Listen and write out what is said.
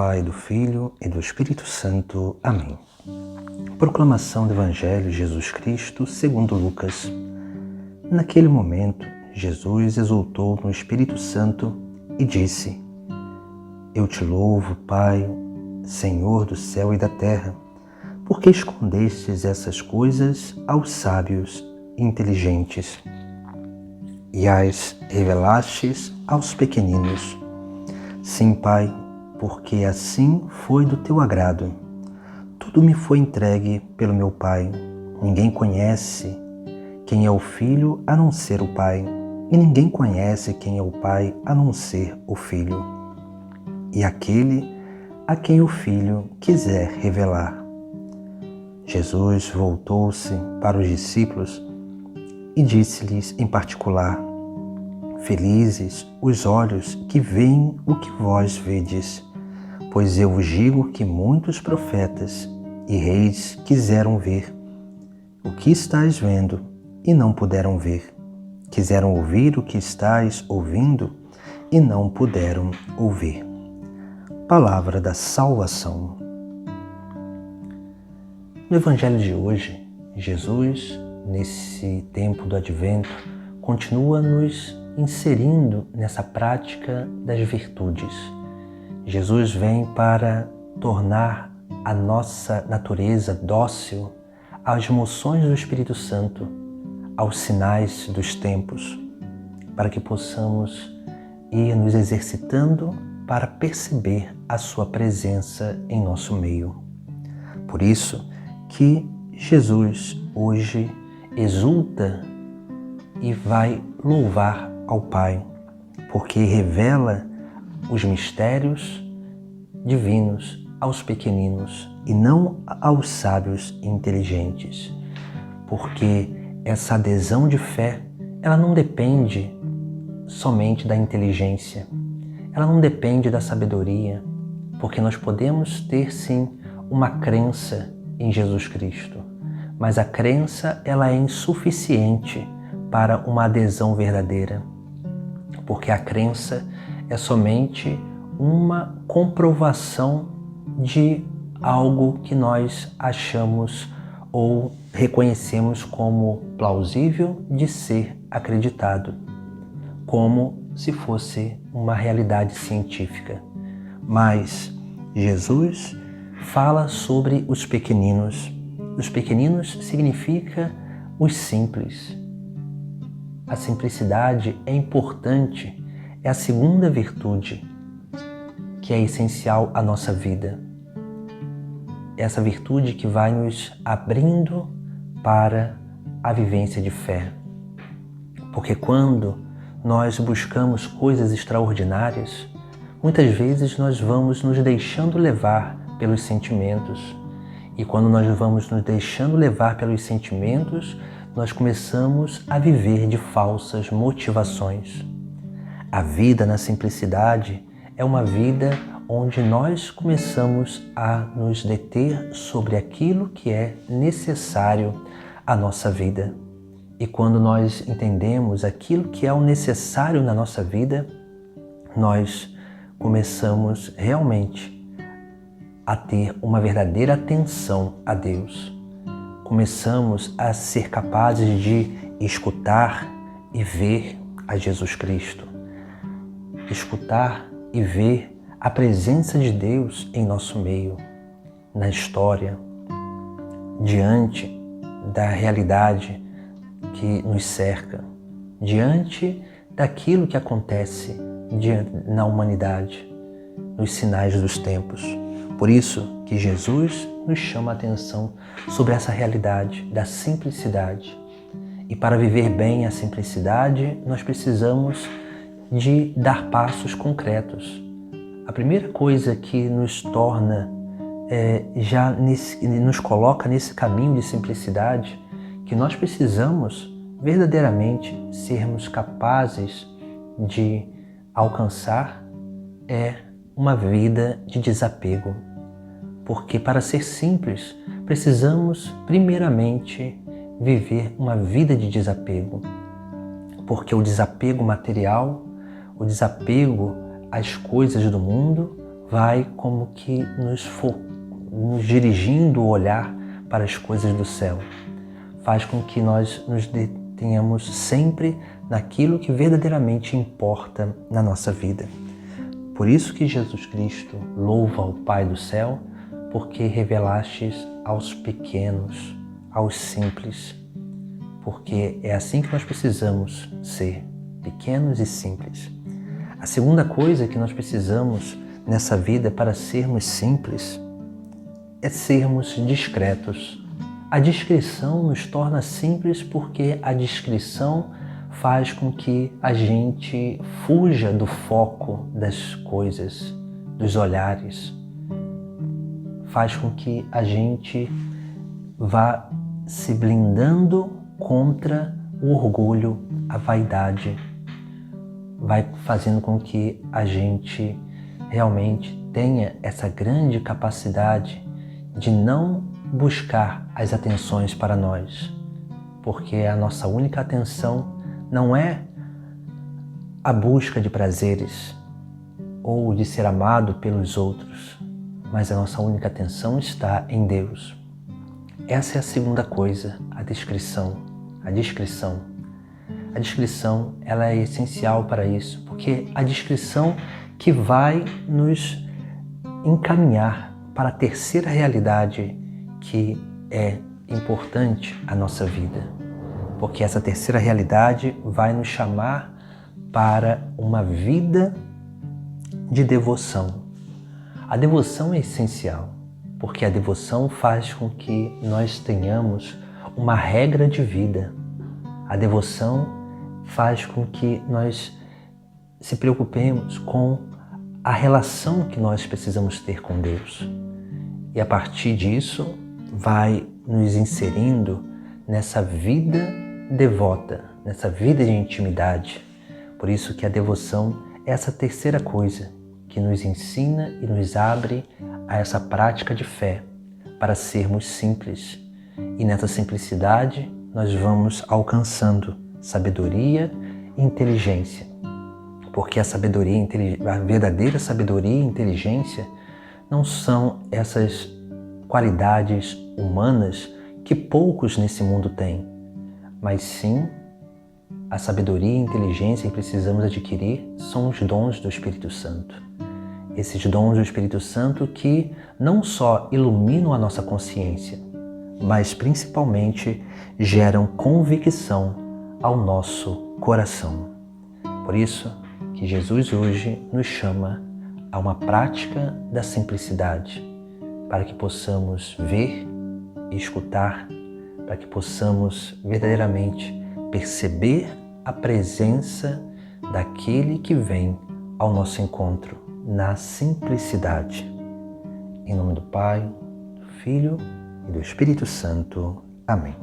Pai, do Filho e do Espírito Santo. Amém. Proclamação do Evangelho de Jesus Cristo segundo Lucas. Naquele momento, Jesus exultou no Espírito Santo e disse: Eu te louvo, Pai, Senhor do céu e da terra, porque escondestes essas coisas aos sábios e inteligentes e as revelastes aos pequeninos. Sim, Pai, porque assim foi do teu agrado. Tudo me foi entregue pelo meu Pai. Ninguém conhece quem é o Filho a não ser o Pai, e ninguém conhece quem é o Pai a não ser o Filho, e aquele a quem o Filho quiser revelar. Jesus voltou-se para os discípulos e disse-lhes em particular: Felizes os olhos que veem o que vós vedes, pois eu vos digo que muitos profetas e reis quiseram ver o que estáis vendo e não puderam ver. Quiseram ouvir o que estáis ouvindo e não puderam ouvir. Palavra da salvação. No Evangelho de hoje, Jesus, nesse tempo do Advento, continua nos inserindo nessa prática das virtudes. Jesus vem para tornar a nossa natureza dócil às moções do Espírito Santo, aos sinais dos tempos, para que possamos ir nos exercitando para perceber a sua presença em nosso meio. Por isso que Jesus hoje exulta e vai louvar ao Pai, porque revela os mistérios divinos aos pequeninos e não aos sábios e inteligentes. Porque essa adesão de fé, ela não depende somente da inteligência, ela não depende da sabedoria, porque nós podemos ter sim uma crença em Jesus Cristo, mas a crença ela é insuficiente para uma adesão verdadeira, porque a crença é somente uma comprovação de algo que nós achamos ou reconhecemos como plausível de ser acreditado, como se fosse uma realidade científica. Mas Jesus fala sobre os pequeninos. Os pequeninos significa os simples. A simplicidade é importante, é a segunda virtude que é essencial à nossa vida. Essa virtude que vai nos abrindo para a vivência de fé. Porque quando nós buscamos coisas extraordinárias, muitas vezes nós vamos nos deixando levar pelos sentimentos. E quando nós vamos nos deixando levar pelos sentimentos, nós começamos a viver de falsas motivações. A vida na simplicidade é uma vida onde nós começamos a nos deter sobre aquilo que é necessário à nossa vida. E quando nós entendemos aquilo que é o necessário na nossa vida, nós começamos realmente a ter uma verdadeira atenção a Deus. Começamos a ser capazes de escutar e ver a Jesus Cristo. Escutar e ver a presença de Deus em nosso meio, na história, diante da realidade que nos cerca, diante daquilo que acontece na humanidade, nos sinais dos tempos. Por isso que Jesus nos chama a atenção sobre essa realidade da simplicidade. E para viver bem a simplicidade, nós precisamos de dar passos concretos. A primeira coisa que nos torna, nos coloca nesse caminho de simplicidade, que nós precisamos verdadeiramente sermos capazes de alcançar, é uma vida de desapego. Porque para ser simples, precisamos primeiramente viver uma vida de desapego. Porque o desapego material, o desapego às coisas do mundo vai como que nos dirigindo o olhar para as coisas do céu. Faz com que nós nos detenhamos sempre naquilo que verdadeiramente importa na nossa vida. Por isso que Jesus Cristo louva ao Pai do céu, porque revelastes aos pequenos, aos simples, porque é assim que nós precisamos ser, pequenos e simples. A segunda coisa que nós precisamos nessa vida para sermos simples é sermos discretos. A discrição nos torna simples porque a discrição faz com que a gente fuja do foco das coisas, dos olhares. Faz com que a gente vá se blindando contra o orgulho, a vaidade. Vai fazendo com que a gente realmente tenha essa grande capacidade de não buscar as atenções para nós, porque a nossa única atenção não é a busca de prazeres ou de ser amado pelos outros, mas a nossa única atenção está em Deus. Essa é a segunda coisa, a discrição. A discrição, ela é essencial para isso, porque a discrição que vai nos encaminhar para a terceira realidade que é importante à nossa vida. Porque essa terceira realidade vai nos chamar para uma vida de devoção. A devoção é essencial, porque a devoção faz com que nós tenhamos uma regra de vida. A devoção faz com que nós se preocupemos com a relação que nós precisamos ter com Deus. E a partir disso, vai nos inserindo nessa vida devota, nessa vida de intimidade. Por isso que a devoção é essa terceira coisa que nos ensina e nos abre a essa prática de fé para sermos simples. E nessa simplicidade nós vamos alcançando sabedoria e inteligência. Porque a verdadeira sabedoria e inteligência não são essas qualidades humanas que poucos nesse mundo têm, mas sim a sabedoria e inteligência que precisamos adquirir são os dons do Espírito Santo. Esses dons do Espírito Santo que não só iluminam a nossa consciência, mas principalmente geram convicção ao nosso coração. Por isso que Jesus hoje nos chama a uma prática da simplicidade, para que possamos ver e escutar, para que possamos verdadeiramente perceber a presença daquele que vem ao nosso encontro na simplicidade. Em nome do Pai, do Filho e do Espírito Santo. Amém.